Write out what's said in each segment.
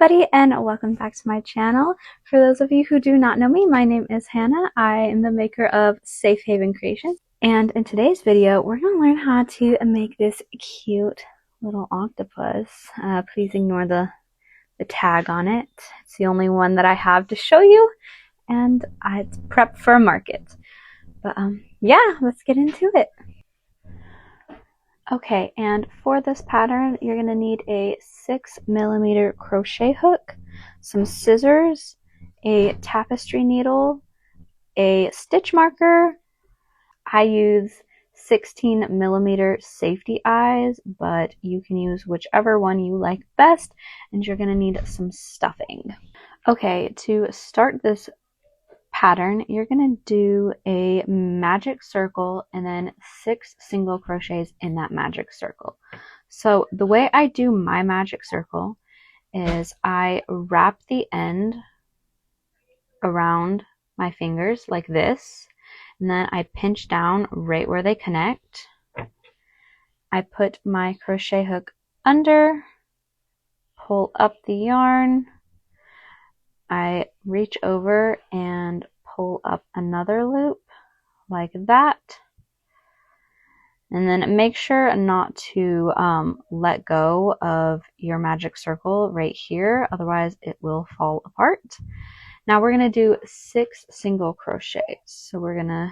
everybody, and welcome back to my channel. For those of you who do not know me, my name is Hannah. I am the maker of Safe Haven Creations, and in today's video we're going to learn how to make this cute little octopus. Please ignore the tag on it. It's the only one that I have to show you, and it's prepped for a market. But yeah, let's get into it. Okay, and for this pattern, you're going to need a 6mm crochet hook, some scissors, a tapestry needle, a stitch marker. I use 16mm safety eyes, but you can use whichever one you like best, and you're going to need some stuffing. Okay, to start this pattern, you're going to do a magic circle and then 6 single crochets in that magic circle. So the way I do my magic circle is I wrap the end around my fingers like this, and then I pinch down right where they connect. I put my crochet hook under, pull up the yarn, I reach over and pull up another loop like that, and then make sure not to let go of your magic circle right here, otherwise it will fall apart. Now we're going to do 6 single crochets. So we're going to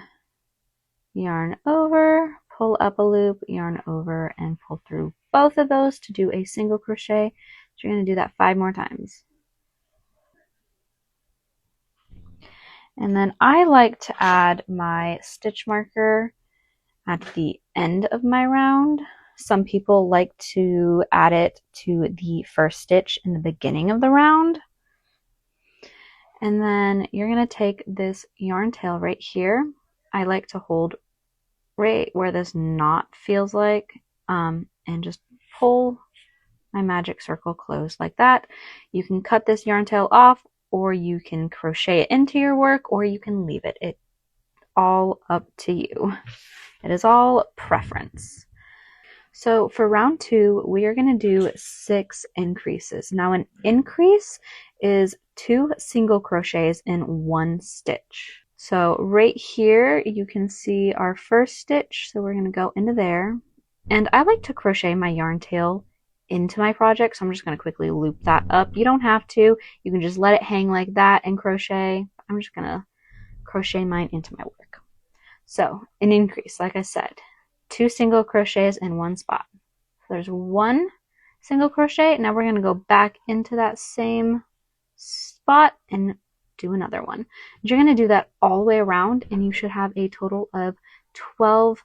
yarn over, pull up a loop, yarn over, and pull through both of those to do a single crochet. So you're going to do that 5 more times. And then I like to add my stitch marker at the end of my round. Some people like to add it to the first stitch in the beginning of the round. And then you're going to take this yarn tail right here. I like to hold right where this knot feels like, and just pull my magic circle closed like that. You can cut this yarn tail off, or you can crochet it into your work, or you can leave it. It's all up to you. It is all preference. So for round 2, we are going to do 6 increases. Now an increase is 2 single crochets in 1 stitch. So right here you can see our first stitch, so we're going to go into there. And I like to crochet my yarn tail into my project, so I'm just going to quickly loop that up. You don't have to. You can just let it hang like that and crochet. I'm just going to crochet mine into my work. So an increase, like I said, 2 single crochets in 1 spot. So there's 1 single crochet. Now we're going to go back into that same spot and do another one. You're going to do that all the way around, and you should have a total of 12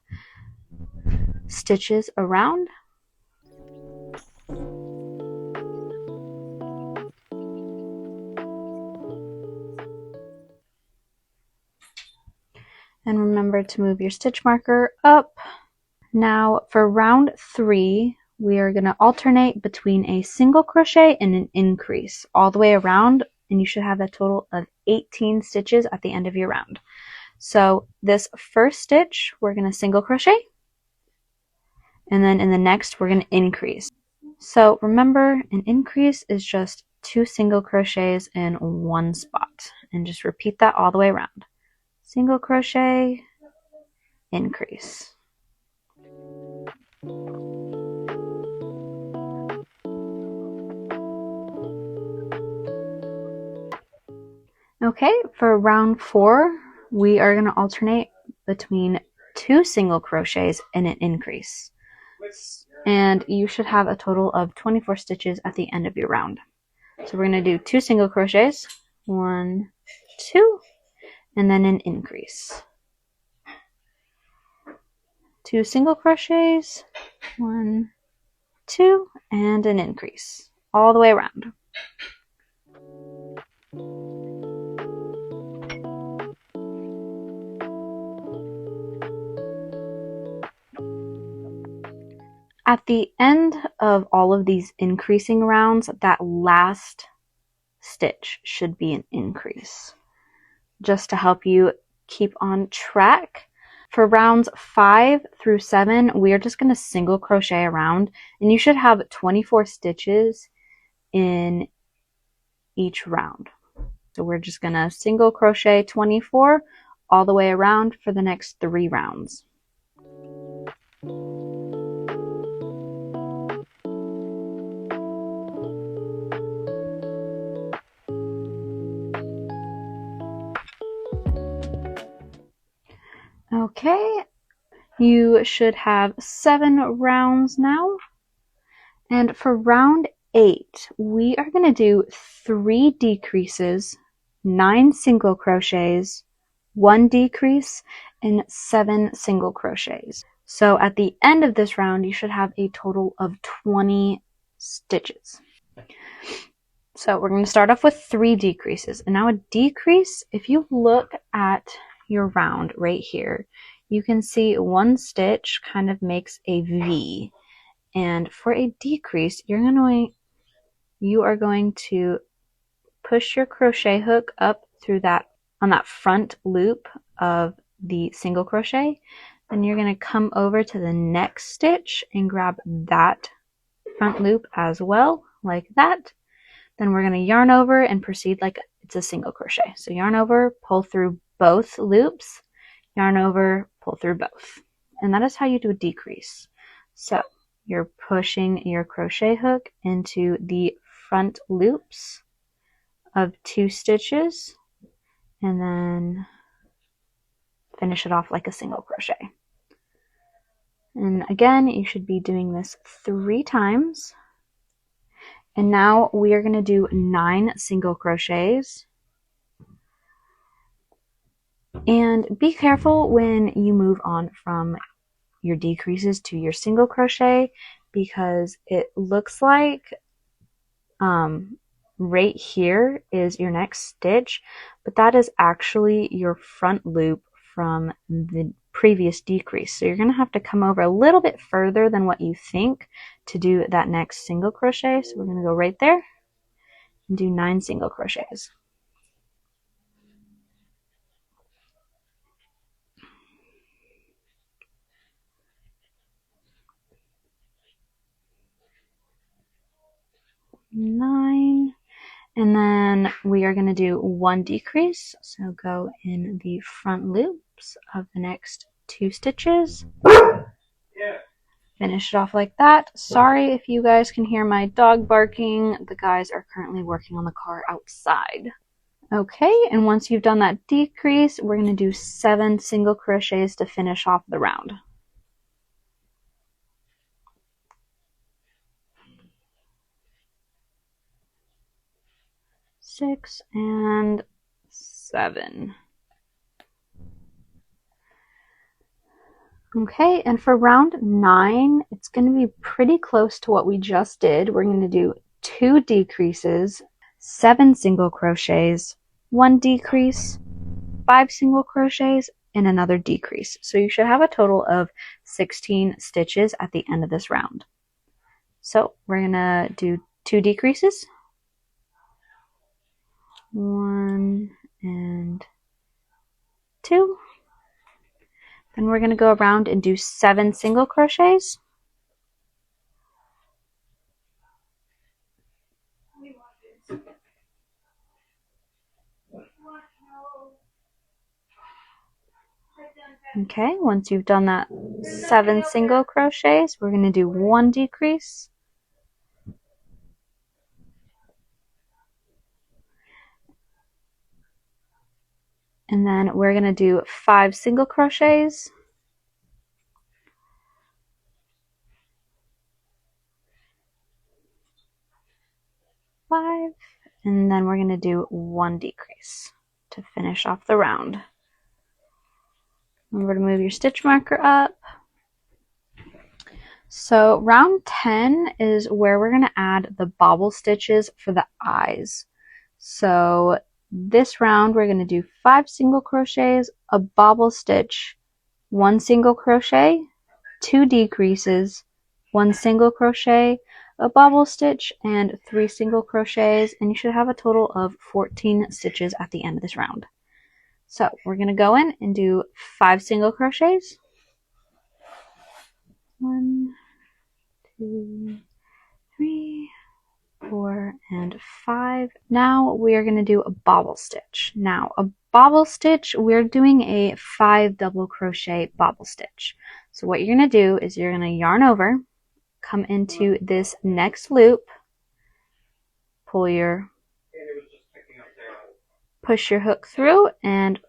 stitches around. And remember to move your stitch marker up. Now for round 3, we are going to alternate between a single crochet and an increase all the way around, and you should have a total of 18 stitches at the end of your round. So this first stitch, we're going to single crochet, and then in the next we're going to increase. So remember, an increase is just 2 single crochets in 1 spot, and just repeat that all the way around. Single crochet, increase. Okay, for round 4, we are going to alternate between 2 single crochets and an increase. And you should have a total of 24 stitches at the end of your round. So we're going to do 2 single crochets, 1, 2, and then an increase. 2 single crochets, 1, 2, and an increase all the way around. At the end of all of these increasing rounds, that last stitch should be an increase, just to help you keep on track. For rounds 5 through 7, we are just going to single crochet around, and you should have 24 stitches in each round. So we're just going to single crochet 24 all the way around for the next 3 rounds. Okay, you should have 7 rounds now. And for round 8, we are going to do 3 decreases, 9 single crochets, 1 decrease, and 7 single crochets. So at the end of this round, you should have a total of 20 stitches. So we're going to start off with 3 decreases. And now a decrease, if you look at your round right here, you can see one stitch kind of makes a V. And for a decrease, you are going to push your crochet hook up through that on that front loop of the single crochet. Then you're going to come over to the next stitch and grab that front loop as well, like that. Then we're going to yarn over and proceed like it's a single crochet. So yarn over, pull through both loops, yarn over, pull through both. And that is how you do a decrease. So you're pushing your crochet hook into the front loops of 2 stitches and then finish it off like a single crochet. And again, you should be doing this 3 times. And now we are going to do 9 single crochets. And be careful when you move on from your decreases to your single crochet, because it looks like right here is your next stitch, but that is actually your front loop from the previous decrease. So you're going to have to come over a little bit further than what you think to do that next single crochet. So we're going to go right there and do 9 single crochets. Nine. And then we are going to do 1 decrease. So go in the front loops of the next 2 stitches. Finish it off like that. Sorry if you guys can hear my dog barking. The guys are currently working on the car outside. Okay, and once you've done that decrease, we're going to do 7 single crochets to finish off the round. 6 and 7. Okay, and for round 9, it's going to be pretty close to what we just did. We're going to do 2 decreases, 7 single crochets, 1 decrease, 5 single crochets, and another decrease. So you should have a total of 16 stitches at the end of this round. So we're going to do 2 decreases, 1 and 2. Then we're going to go around and do 7 single crochets. Okay, once you've done that 7 single crochets, we're going to do 1 decrease. And then we're going to do 5 single crochets. And then we're going to do 1 decrease to finish off the round. Remember to move your stitch marker up. So round 10 is where we're going to add the bobble stitches for the eyes. So this round we're going to do 5 single crochets, a bobble stitch, 1 single crochet, 2 decreases, 1 single crochet, a bobble stitch, and 3 single crochets, and you should have a total of 14 stitches at the end of this round. So we're going to go in and do 5 single crochets. 1, 2, 3, 4 and 5. Now we are going to do a bobble stitch. Now a bobble stitch, we're doing a 5 double crochet bobble stitch. So what you're going to do is you're going to yarn over, come into this next loop, pull your, push your hook through and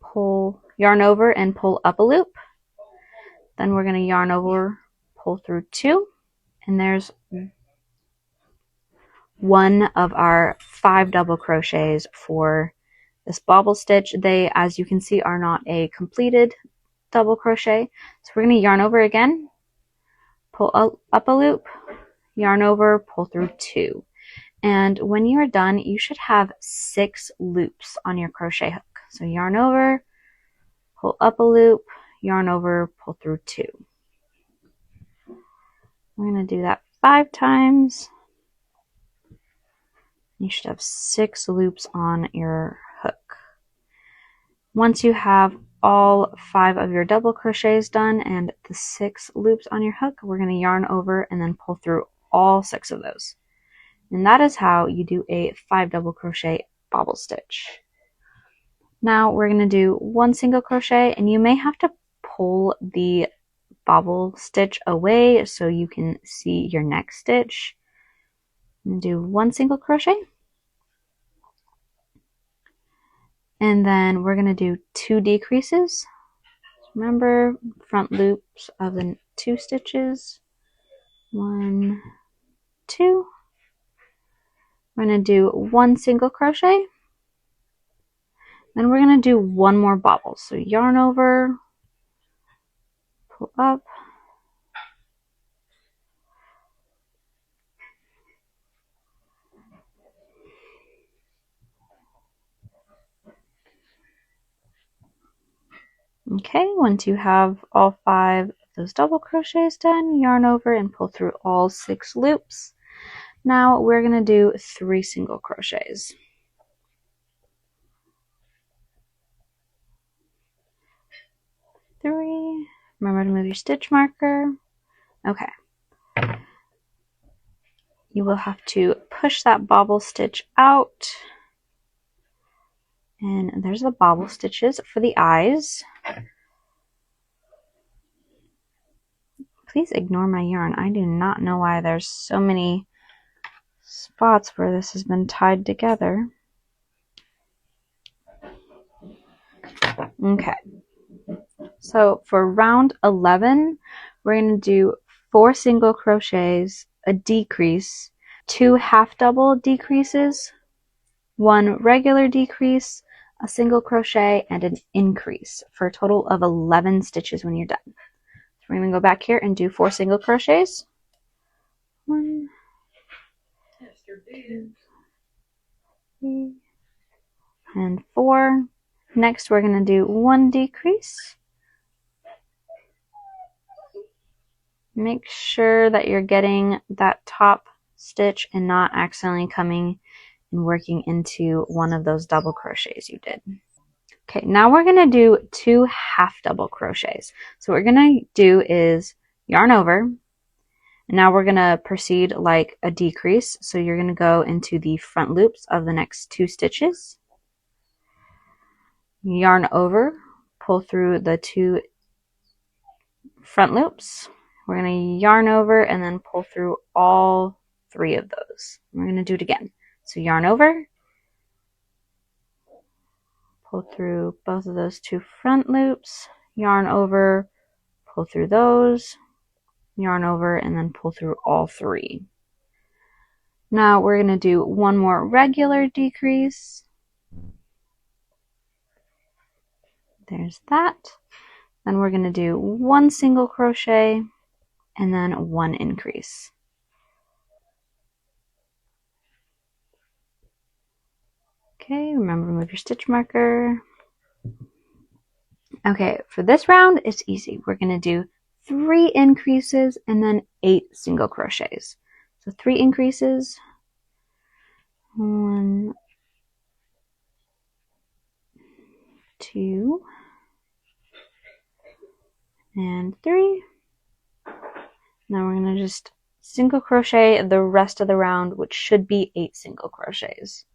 pull, yarn over and pull up a loop. Then we're going to yarn over, pull through 2, and there's one of our 5 double crochets for this bobble stitch. They, as you can see, are not a completed double crochet. So we're going to yarn over again, pull up a loop, yarn over, pull through 2. And when you're done, you should have 6 loops on your crochet hook. So yarn over, pull up a loop, yarn over, pull through 2. We're going to do that 5 times. You should have 6 loops on your hook. Once you have all 5 of your double crochets done and the 6 loops on your hook, we're going to yarn over and then pull through all 6 of those. And that is how you do a 5 double crochet bobble stitch. Now we're going to do 1 single crochet, and you may have to pull the bobble stitch away so you can see your next stitch. And do 1 single crochet. And then we're going to do 2 decreases. Remember, front loops of the 2 stitches. 1, 2. We're going to do 1 single crochet. Then we're going to do 1 more bobble. So yarn over, pull up, okay, once you have all 5 of those double crochets done, yarn over and pull through all 6 loops. Now we're going to do 3 single crochets. 3. Remember to move your stitch marker. Okay. You will have to push that bobble stitch out. And there's the bobble stitches for the eyes. Please ignore my yarn. I do not know why there's so many spots where this has been tied together. Okay. So for round 11, we're going to do 4 single crochets, a decrease, 2 half double decreases, 1 regular decrease, a single crochet, and an increase for a total of 11 stitches when you're done. So we're going to go back here and do 4 single crochets. 1, 2, 3, and 4. Next, we're going to do 1 decrease. Make sure that you're getting that top stitch and not accidentally coming and working into one of those double crochets you did. Okay, now we're going to do 2 half double crochets. So what we're going to do is yarn over, and now we're going to proceed like a decrease. So you're going to go into the front loops of the next 2 stitches, yarn over, pull through the 2 front loops. We're going to yarn over and then pull through all 3 of those. We're going to do it again. So yarn over, pull through both of those 2 front loops, yarn over, pull through those, yarn over, and then pull through all 3. Now we're going to do 1 more regular decrease. There's that. Then we're going to do 1 single crochet and then 1 increase. Okay, remember to move your stitch marker. Okay, for this round, it's easy. We're going to do 3 increases and then 8 single crochets. So 3 increases, 1, 2, and 3. Now we're going to just single crochet the rest of the round, which should be 8 single crochets.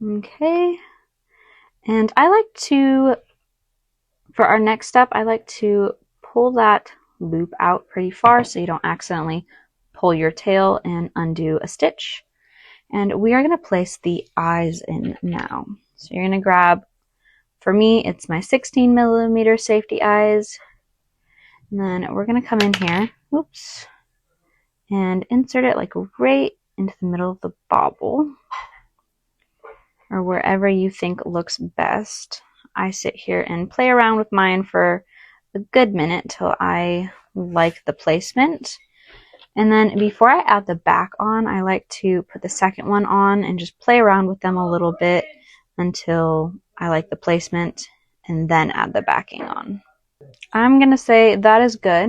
Okay, and I like to, for our next step, I like to pull that loop out pretty far so you don't accidentally pull your tail and undo a stitch. And we are going to place the eyes in now. So you're going to grab, for me, it's my 16mm safety eyes. And then we're going to come in here, whoops, and insert it like right into the middle of the bobble, or wherever you think looks best. I sit here and play around with mine for a good minute till I like the placement. And then before I add the back on, I like to put the second one on and just play around with them a little bit until I like the placement, and then add the backing on. I'm going to say that is good.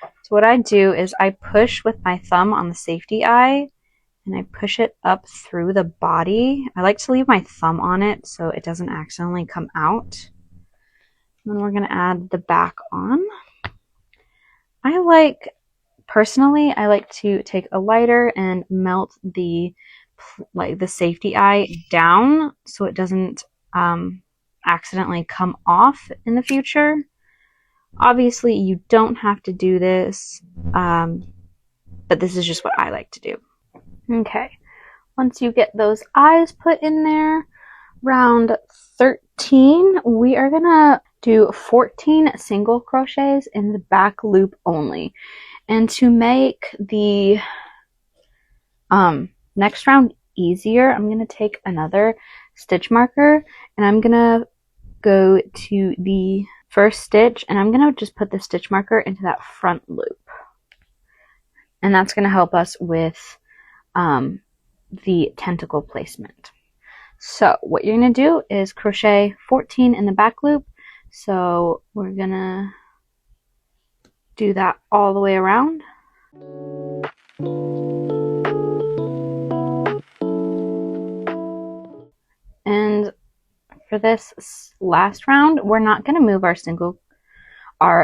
So what I do is I push with my thumb on the safety eye, and I push it up through the body. I like to leave my thumb on it so it doesn't accidentally come out. And then we're going to add the back on. Personally, I like to take a lighter and melt the safety eye down so it doesn't accidentally come off in the future. Obviously, you don't have to do this, but this is just what I like to do. Okay, once you get those eyes put in there, round 13, we are gonna do 14 single crochets in the back loop only. And to make the next round easier, I'm gonna take another stitch marker and I'm gonna go to the first stitch and I'm gonna just put the stitch marker into that front loop. And that's gonna help us with the tentacle placement. So what you're going to do is crochet 14 in the back loop. So we're going to do that all the way around. And for this last round, we're not going to move our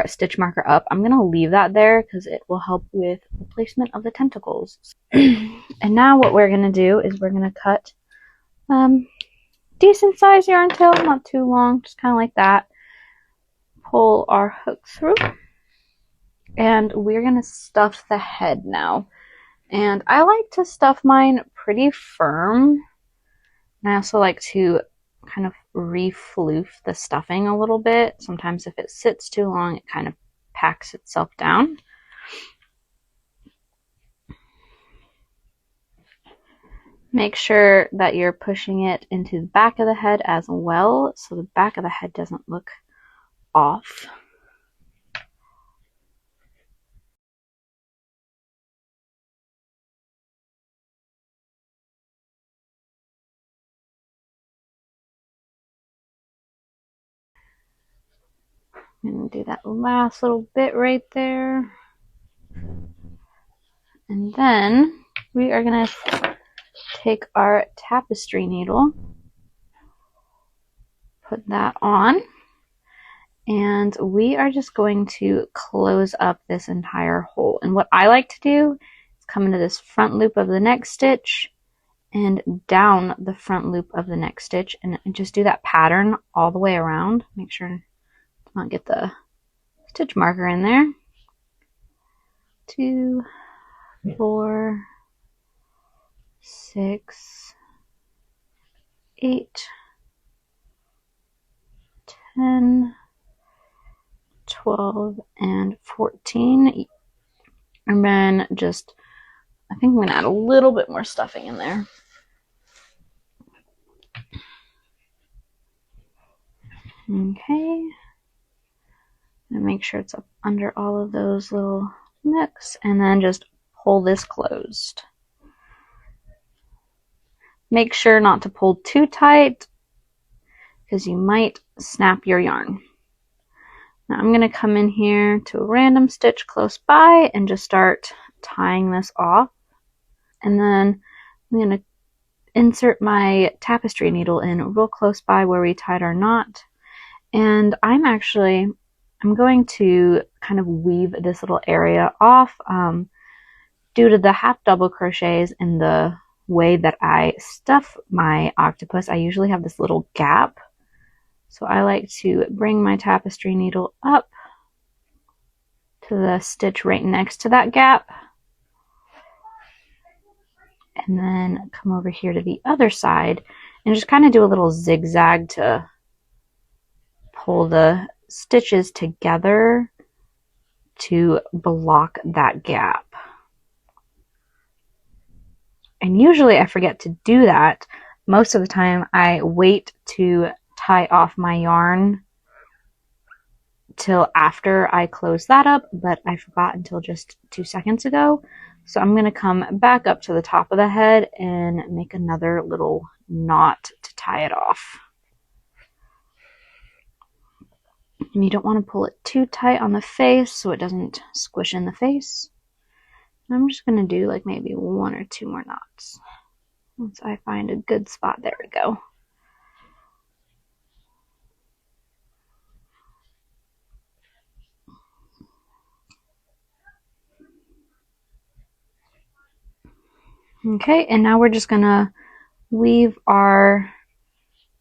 stitch marker up. I'm going to leave that there because it will help with the placement of the tentacles. And now what we're going to do is we're going to cut decent size yarn tail, not too long, just kind of like that. Pull our hook through, and we're going to stuff the head now. And I like to stuff mine pretty firm, and I also like to kind of refloof the stuffing a little bit. Sometimes if it sits too long, it kind of packs itself down. Make sure that you're pushing it into the back of the head as well, so the back of the head doesn't look off. I'm going to do that last little bit right there. And then we are going to take our tapestry needle, put that on, and we are just going to close up this entire hole. And what I like to do is come into this front loop of the next stitch and down the front loop of the next stitch, and just do that pattern all the way around. Make sure to not get the stitch marker in there. 2, 4, 6, 8, 10, 12, and 14. And then just, I think I'm going to add a little bit more stuffing in there. Okay. And make sure it's up under all of those little nooks, and then just pull this closed. Make sure not to pull too tight because you might snap your yarn. Now I'm going to come in here to a random stitch close by and just start tying this off. And then I'm going to insert my tapestry needle in real close by where we tied our knot. And I'm going to kind of weave this little area off due to the half double crochets and the way that I stuff my octopus. I usually have this little gap. So I like to bring my tapestry needle up to the stitch right next to that gap. And then come over here to the other side and just kind of do a little zigzag to pull the stitches together to block that gap. And usually I forget to do that. Most of the time I wait to tie off my yarn till after I close that up, but I forgot until just 2 seconds ago. So I'm going to come back up to the top of the head and make another little knot to tie it off. And you don't want to pull it too tight on the face so it doesn't squish in the face. I'm just going to do like maybe 1 or 2 more knots. Once I find a good spot, there we go. Okay, and now we're just going to weave our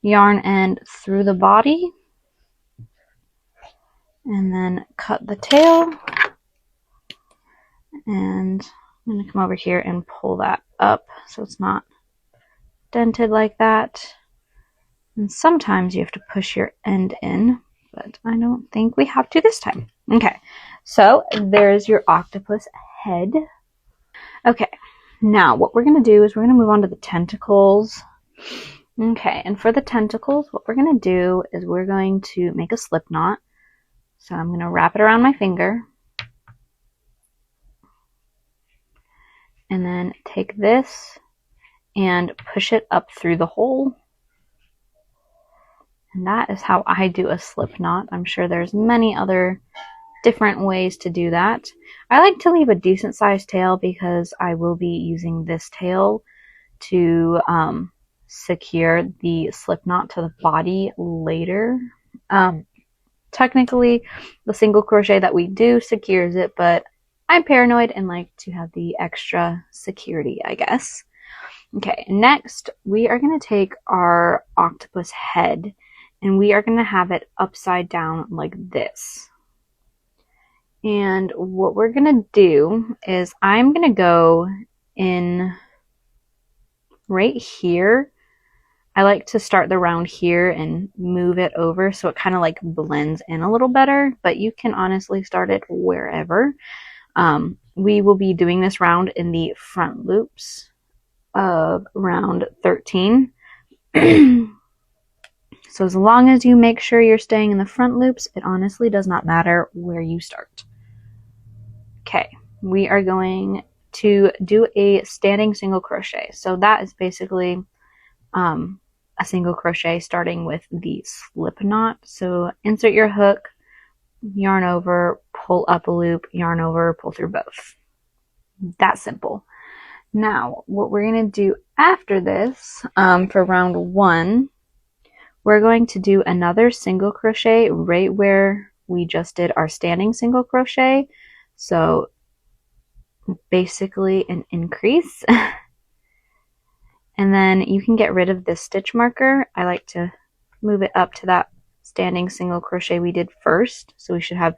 yarn end through the body and then cut the tail. And I'm going to come over here and pull that up so it's not dented like that. And sometimes you have to push your end in, but I don't think we have to this time. Okay, so there's your octopus head. Okay, now what we're going to do is we're going to move on to the tentacles. Okay, and for the tentacles, what we're going to do is we're going to make a slip knot. So I'm going to wrap it around my finger. And then take this and push it up through the hole. And that is how I do a slip knot. I'm sure there's many other different ways to do that. I like to leave a decent sized tail because I will be using this tail to secure the slip knot to the body later. Technically, the single crochet that we do secures it, but I'm paranoid and like to have the extra security, I guess. Okay, next we are going to take our octopus head and we are going to have it upside down like this. And what we're going to do is I'm going to go in right here. I like to start the round here and move it over so it kind of like blends in a little better, but you can honestly start it wherever. We will be doing this round in the front loops of round 13. So as long as you make sure you're staying in the front loops, it honestly does not matter where you start. Okay, we are going to do a standing single crochet. So that is basically a single crochet starting with the slip knot. So insert your hook, yarn over, pull up a loop, yarn over, pull through both. That simple. Now, what we're going to do after this, for round 1, we're going to do another single crochet right where we just did our standing single crochet. So basically an increase. And then you can get rid of this stitch marker. I like to move it up to that standing single crochet we did first. So we should have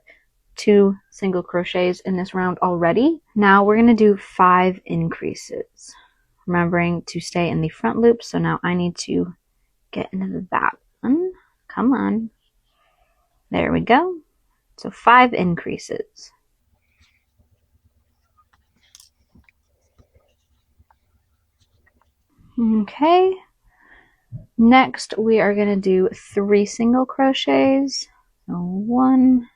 2 single crochets in this round already. Now we're going to do 5 increases, remembering to stay in the front loop. So now I need to get into that one. Come on. There we go. So 5 increases. Okay. Next, we are going to do 3 single crochets. So 1,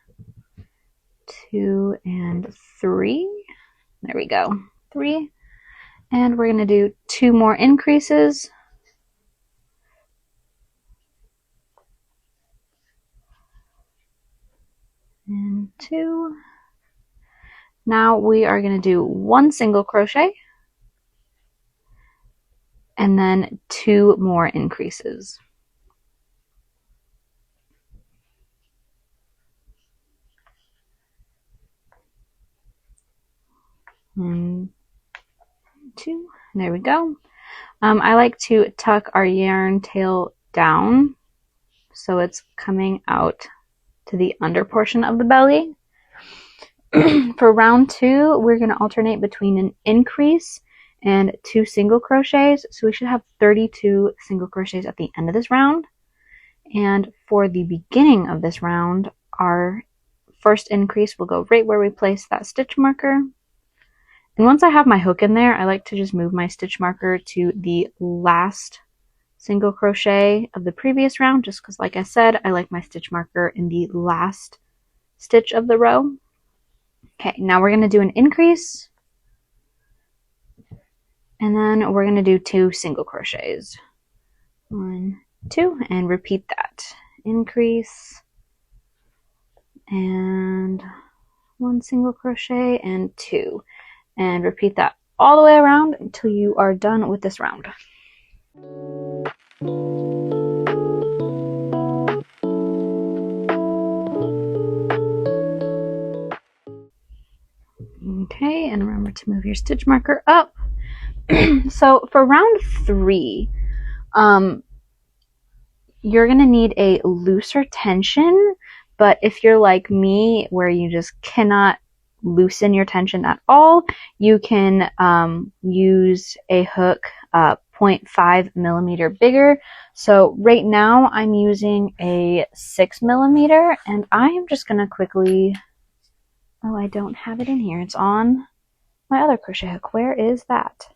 2, and 3. There we go. 3. And we're going to do 2 more increases. And 2. Now we are going to do 1 single crochet. and then 2 more increases. And 2, there we go. I like to tuck our yarn tail down so it's coming out to the under portion of the belly. For round 2, we're going to alternate between an increase and 2 single crochets. So we should have 32 single crochets at the end of this round. And for the beginning of this round, our first increase will go right where we place that stitch marker. And once I have my hook in there, I like to just move my stitch marker to the last single crochet of the previous round, just because, like I said, I like my stitch marker in the last stitch of the row. Okay, now we're going to do an increase, and then we're going to do 2 single crochets. 1, 2, and repeat that. Increase, and 1 single crochet, and 2. And repeat that all the way around until you are done with this round. Okay, and remember to move your stitch marker up. So for round 3, you're going to need a looser tension, but if you're like me where you just cannot loosen your tension at all, you can use a hook 0.5 millimeter bigger. So right now I'm using a 6 millimeter, and I am just going to quickly, oh, I don't have it in here. It's on my other crochet hook. Where is that?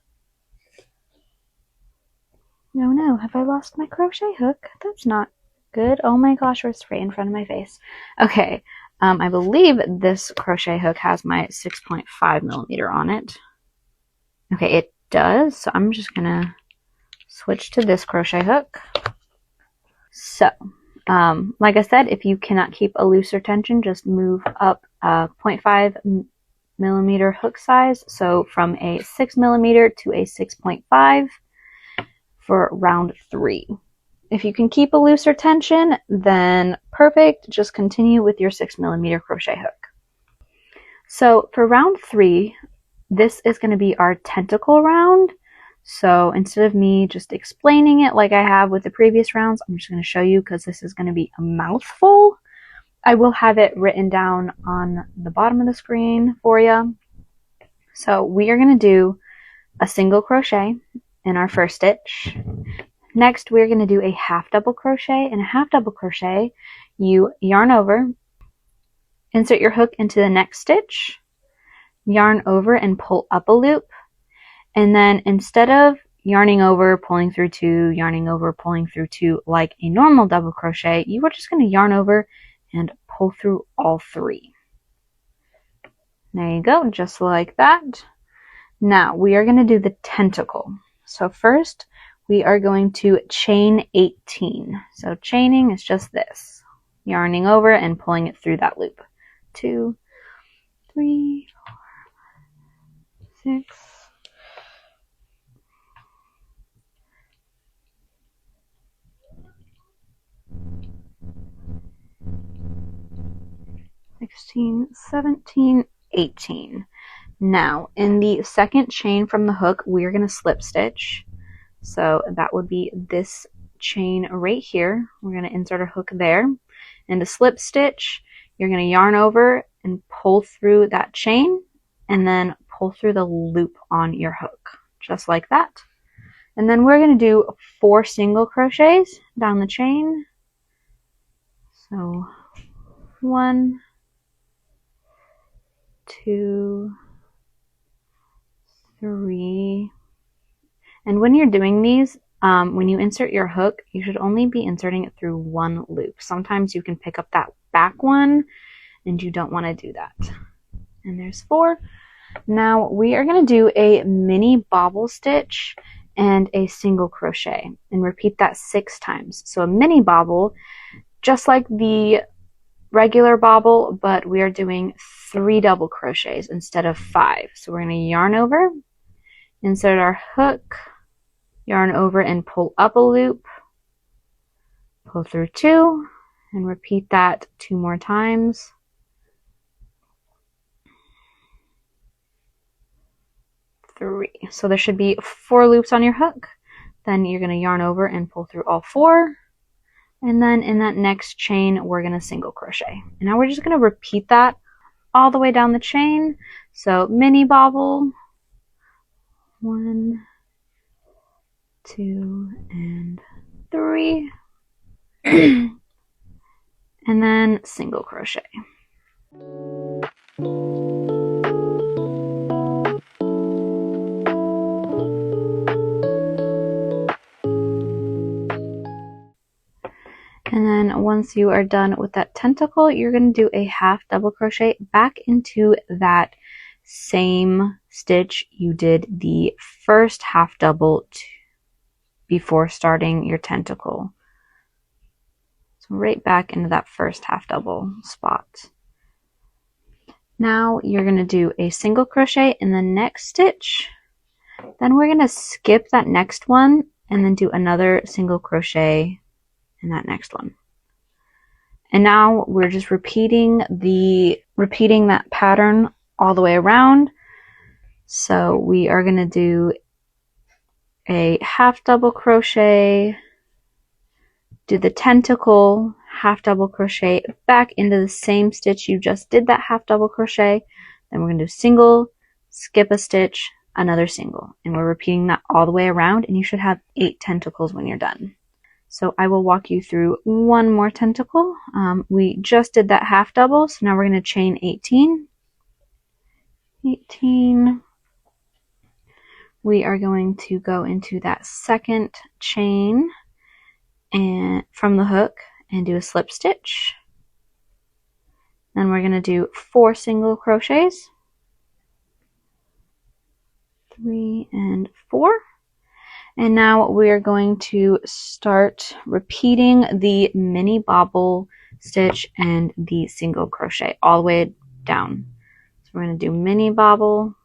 No, have I lost my crochet hook? That's not good. Oh my gosh, it's right in front of my face. Okay, I believe this crochet hook has my 6.5 millimeter on it. Okay, it does, so I'm just gonna switch to this crochet hook. So, like I said, if you cannot keep a looser tension, just move up 0.5 millimeter hook size, so from a 6 millimeter to a 6.5 for round 3. If you can keep a looser tension, then perfect. Just continue with your 6 millimeter crochet hook. So for round 3, this is going to be our tentacle round. So instead of me just explaining it like I have with the previous rounds, I'm just going to show you because this is going to be a mouthful. I will have it written down on the bottom of the screen for you. So we are going to do a single crochet in our first stitch. Next, we're going to do a half double crochet. In a half double crochet, you yarn over, insert your hook into the next stitch, yarn over and pull up a loop, and then instead of yarning over, pulling through 2, yarning over, pulling through 2 like a normal double crochet, you are just going to yarn over and pull through all 3. There you go, just like that. Now we are going to do the tentacle. So first, we are going to chain 18. So chaining is just this, yarning over and pulling it through that loop. 2, 3, 4, 6, 16, 17, 18. Now, in the second chain from the hook, we're going to slip stitch. So that would be this chain right here. We're going to insert a hook there. And to slip stitch, you're going to yarn over and pull through that chain, and then pull through the loop on your hook, just like that. And then we're going to do 4 single crochets down the chain. So 1, 2, 3. And when you're doing these, when you insert your hook, you should only be inserting it through 1 loop. Sometimes you can pick up that back one, and you don't want to do that. And there's 4. Now we are going to do a mini bobble stitch and a single crochet, and repeat that 6 times. So a mini bobble, just like the regular bobble, but we are doing 3 double crochets instead of 5. So we're going to yarn over, insert our hook, yarn over and pull up a loop, pull through 2, and repeat that 2 more times. Three. So there should be 4 loops on your hook. Then you're going to yarn over and pull through all 4. And then in that next chain, we're going to single crochet. And now we're just going to repeat that all the way down the chain. So mini bobble, 1, 2, and 3. And then single crochet. And then once you are done with that tentacle, you're going to do a half double crochet back into that same stitch you did the first half double before starting your tentacle. So right back into that first half double spot. Now you're going to do a single crochet in the next stitch. Then we're going to skip that next one and then do another single crochet in that next one. And now we're just repeating that pattern all the way around. So we are going to do a half double crochet, do the tentacle, half double crochet back into the same stitch you just did that half double crochet. Then we're going to do single, skip a stitch, another single, and we're repeating that all the way around, and you should have 8 tentacles when you're done. So I will walk you through one more tentacle. We just did that half double, so now we're going to chain 18. 18. We are going to go into that second chain and from the hook and do a slip stitch. Then we're going to do 4 single crochets. 3 and 4. And now we're going to start repeating the mini bobble stitch and the single crochet all the way down. So we're going to do mini bobble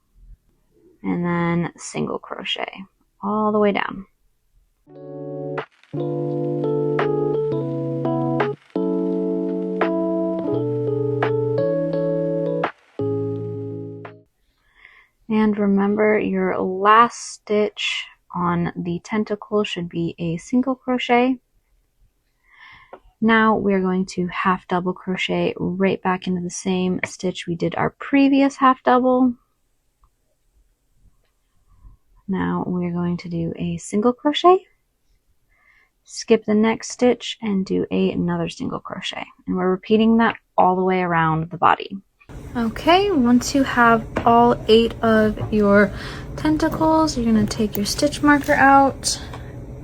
and then single crochet all the way down. And remember, your last stitch on the tentacle should be a single crochet. Now we're going to half double crochet right back into the same stitch we did our previous half double. Now we're going to do a single crochet, skip the next stitch, and do another single crochet. And we're repeating that all the way around the body. Okay, once you have all 8 of your tentacles, you're going to take your stitch marker out,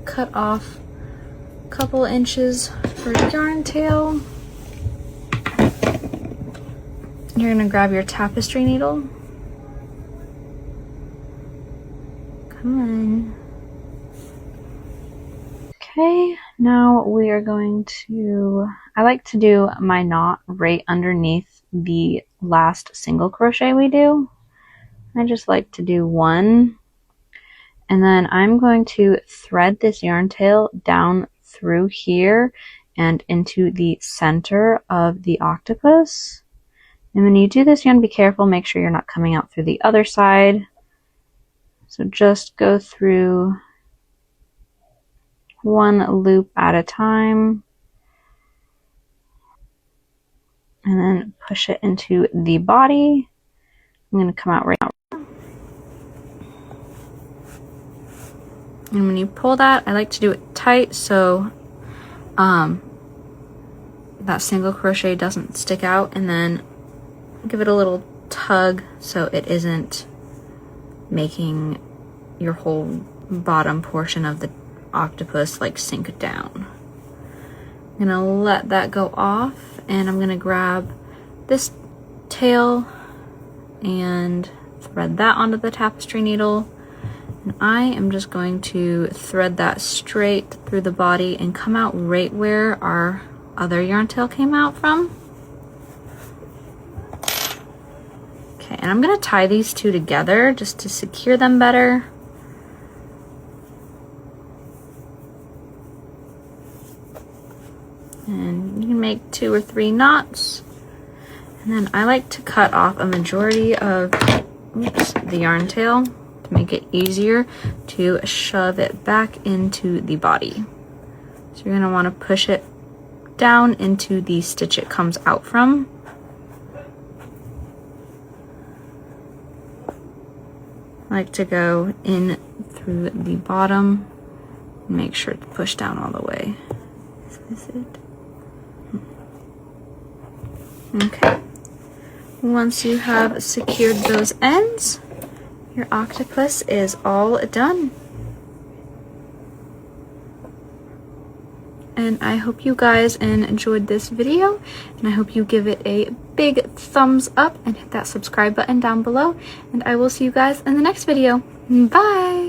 cut off a couple inches for yarn tail. You're going to grab your tapestry needle. Come on. Okay, now we are going to, I like to do my knot right underneath the last single crochet we do. I just like to do 1, and then I'm going to thread this yarn tail down through here and into the center of the octopus. And when you do this, you want to be careful, make sure you're not coming out through the other side. So just go through 1 loop at a time and then push it into the body. I'm going to come out right now. And when you pull that, I like to do it tight so that single crochet doesn't stick out, and then give it a little tug so it isn't making your whole bottom portion of the octopus like sink down. I'm gonna let that go off, and I'm gonna grab this tail and thread that onto the tapestry needle, and I am just going to thread that straight through the body and come out right where our other yarn tail came out from. Okay, and I'm gonna tie these two together just to secure them better. 2 or 3 knots. And then I like to cut off a majority of the yarn tail to make it easier to shove it back into the body. So you're going to want to push it down into the stitch it comes out from. I like to go in through the bottom and make sure to push down all the way. Is this it? Okay. Once you have secured those ends, your octopus is all done. And I hope you guys enjoyed this video, and I hope you give it a big thumbs up and hit that subscribe button down below, and I will see you guys in the next video. Bye!